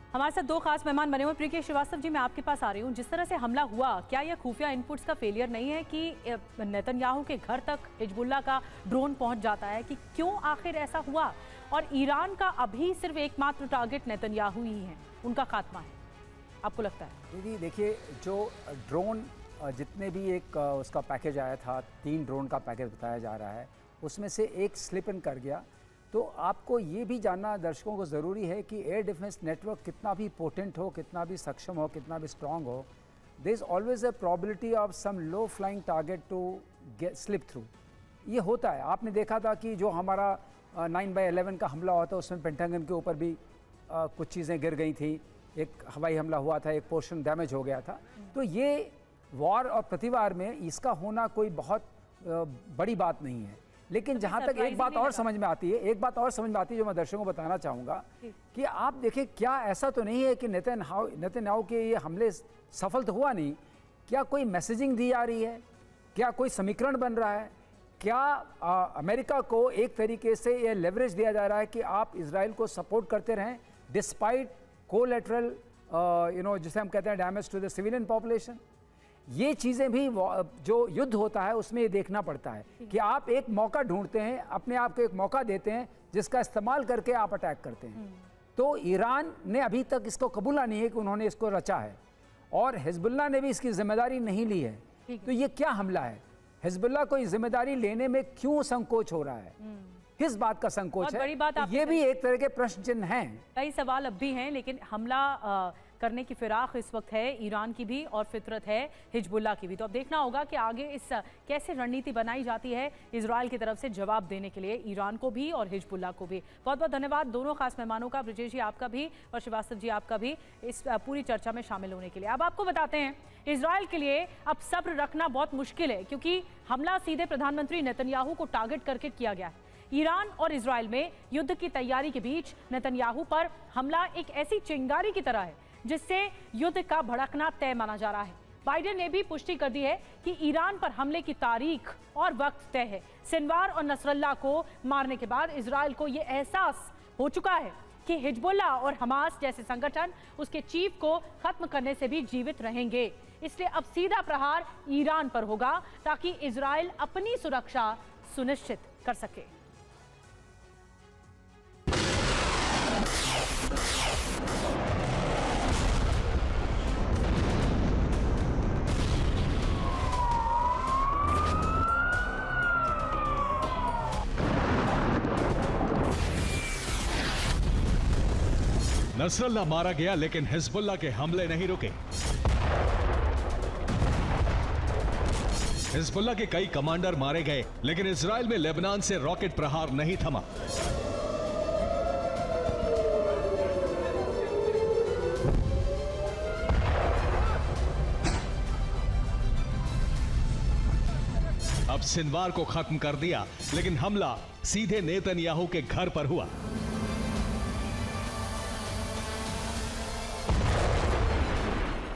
हमारे साथ दो खास मेहमान बने हुए। प्रीति श्रीवास्तव जी, मैं आपके पास आ रही हूँ। जिस तरह से हमला हुआ, क्या यह खुफिया इनपुट्स का फेलियर नहीं है कि नेतन्याहू के घर तक हिजबुल्लाह का ड्रोन पहुंच जाता है? कि क्यों आखिर ऐसा हुआ? और ईरान का अभी सिर्फ एकमात्र टारगेट नेतन्याहू ही है, उनका खात्मा है, आपको लगता है? दीदी देखिए, जो ड्रोन जितने भी एक उसका पैकेज आया था, 3 ड्रोन का पैकेज बताया जा रहा है, उसमें से एक स्लिप इन कर गया। तो आपको ये भी जानना दर्शकों को ज़रूरी है कि एयर डिफेंस नेटवर्क कितना भी पोटेंट हो, कितना भी सक्षम हो, कितना भी स्ट्रांग हो, there is always a probability of some low flying target to get slip through. ये होता है। आपने देखा था कि जो हमारा 9/11 का हमला हुआ था, उसमें पेंटागन के ऊपर भी कुछ चीज़ें गिर गई थी, एक हवाई हमला हुआ था, एक पोर्शन डैमेज हो गया था। तो ये वॉर और प्रतिवार में इसका होना कोई बहुत बड़ी बात नहीं है। लेकिन जहाँ तक एक बात और समझ में आती है, जो मैं दर्शकों को बताना चाहूँगा कि आप देखें, क्या ऐसा तो नहीं है कि नेतन्याहू के ये हमले सफल तो हुआ नहीं? क्या कोई मैसेजिंग दी जा रही है? क्या कोई समीकरण बन रहा है? क्या अमेरिका को एक तरीके से ये लेवरेज दिया जा रहा है कि आप इजराइल को सपोर्ट करते रहें डिस्पाइट कोलैटरल जिसे हम कहते हैं damage to the civilian population? ये चीज़ें भी जो युद्ध होता है उसमें ये देखना पड़ता है कि आप एक मौका ढूंढते हैं, अपने आप को एक मौका देते हैं जिसका इस्तेमाल करके आप अटैक करते हैं। तो ईरान ने अभी तक इसको कबूला नहीं है कि उन्होंने इसको रचा है, और हिजबुल्लाह ने भी इसकी जिम्मेदारी नहीं ली है। तो ये क्या हमला है? हिजबुल्लाह को जिम्मेदारी लेने में क्यों संकोच हो रहा है? किस बात का संकोच है? बड़ी बात ये भी एक तरह के प्रश्न चिन्ह हैं। कई सवाल अब भी हैं, लेकिन हमला करने की फिराक इस वक्त है ईरान की भी और फितरत है हिजबुल्लाह की भी। तो अब देखना होगा कि आगे इस कैसे रणनीति बनाई जाती है इजराइल की तरफ से जवाब देने के लिए, ईरान को भी और हिजबुल्लाह को भी। बहुत बहुत धन्यवाद दोनों खास मेहमानों का, ब्रिजेश जी आपका भी और श्रीवास्तव जी आपका भी, इस पूरी चर्चा में शामिल होने के लिए। अब आपको बताते हैं, इजराइल के लिए अब सब्र रखना बहुत मुश्किल है, क्योंकि हमला सीधे प्रधानमंत्री नेतन्याहू को टारगेट करके किया गया है। ईरान और इजराइल में युद्ध की तैयारी के बीच नेतन्याहू पर हमला एक ऐसी चिंगारी की तरह है जिससे युद्ध का भड़कना तय माना जा रहा है। बाइडेन ने भी पुष्टि कर दी है कि ईरान पर हमले की तारीख और वक्त तय है। सिनवार और नसरल्लाह को मारने के बाद इजराइल को यह एहसास हो चुका है कि हिजबुल्लाह और हमास जैसे संगठन उसके चीफ को खत्म करने से भी जीवित रहेंगे। इसलिए अब सीधा प्रहार ईरान पर होगा ताकि इजराइल अपनी सुरक्षा सुनिश्चित कर सके। नसरल्लाह मारा गया, लेकिन हिजबुल्लाह के हमले नहीं रुके। हिजबुल्लाह के कई कमांडर मारे गए, लेकिन इजराइल में लेबनान से रॉकेट प्रहार नहीं थमा। अब सिनवार को खत्म कर दिया, लेकिन हमला सीधे नेतन्याहू के घर पर हुआ।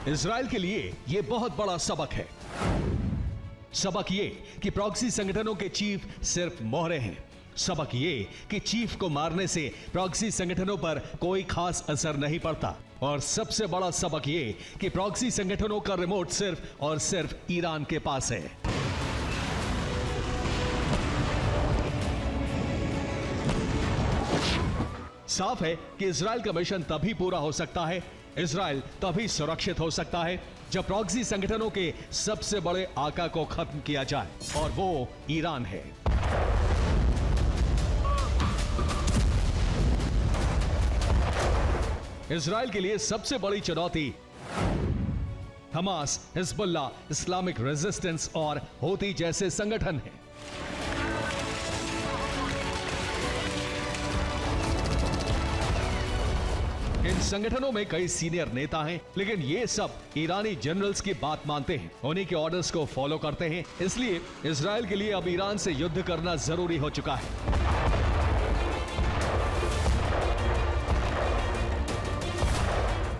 इजराइल के लिए यह बहुत बड़ा सबक है। सबक ये कि प्रॉक्सी संगठनों के चीफ सिर्फ मोहरे हैं। सबक ये कि चीफ को मारने से प्रॉक्सी संगठनों पर कोई खास असर नहीं पड़ता। और सबसे बड़ा सबक ये कि प्रॉक्सी संगठनों का रिमोट सिर्फ और सिर्फ ईरान के पास है। साफ है कि इजराइल का मिशन तभी पूरा हो सकता है, इजराइल तभी सुरक्षित हो सकता है, जब प्रॉक्सी संगठनों के सबसे बड़े आका को खत्म किया जाए, और वो ईरान है। इजराइल के लिए सबसे बड़ी चुनौती हमास, हिजबुल्लाह, इस्लामिक रेजिस्टेंस और हूती जैसे संगठन हैं। इन संगठनों में कई सीनियर नेता हैं, लेकिन ये सब ईरानी जनरल्स की बात मानते हैं, उन्हीं के ऑर्डर्स को फॉलो करते हैं। इसलिए इजराइल के लिए अब ईरान से युद्ध करना जरूरी हो चुका है।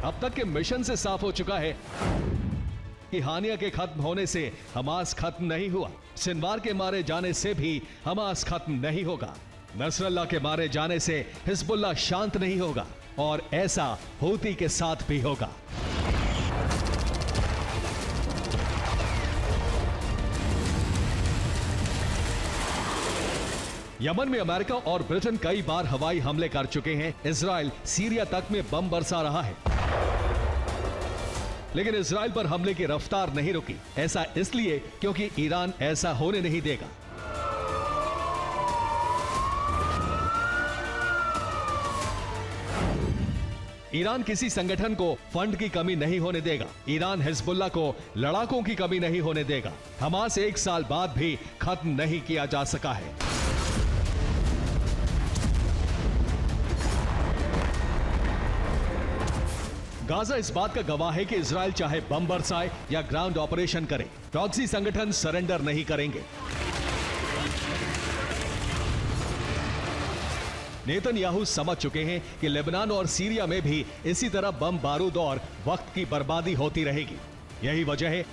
अब तक के मिशन से साफ हो चुका है कि हानिया के खत्म होने से हमास खत्म नहीं हुआ, सिनवार के मारे जाने से भी हमास खत्म नहीं होगा, नसरल्लाह के मारे जाने से हिजबुल्लाह शांत नहीं होगा, और ऐसा हूती के साथ भी होगा। यमन में अमेरिका और ब्रिटेन कई बार हवाई हमले कर चुके हैं। इजराइल सीरिया तक में बम बरसा रहा है, लेकिन इजराइल पर हमले की रफ्तार नहीं रुकी। ऐसा इसलिए क्योंकि ईरान ऐसा होने नहीं देगा। ईरान किसी संगठन को फंड की कमी नहीं होने देगा। ईरान हिजबुल्लाह को लड़ाकों की कमी नहीं होने देगा। हमास 1 साल बाद भी खत्म नहीं किया जा सका है। गाजा इस बात का गवाह है कि इजराइल चाहे बम बरसाए या ग्राउंड ऑपरेशन करे, प्रॉक्सी संगठन सरेंडर नहीं करेंगे। नेतन्याहू समझ चुके हैं कि लेबनान और सीरिया में भी इसी तरह बम बारूद और वक्त की बर्बादी होती रहेगी। यही वजह है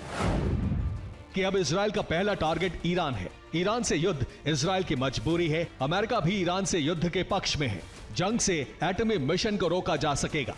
कि अब इजराइल का पहला टारगेट ईरान है। ईरान से युद्ध इजराइल की मजबूरी है। अमेरिका भी ईरान से युद्ध के पक्ष में है। जंग से एटमी मिशन को रोका जा सकेगा।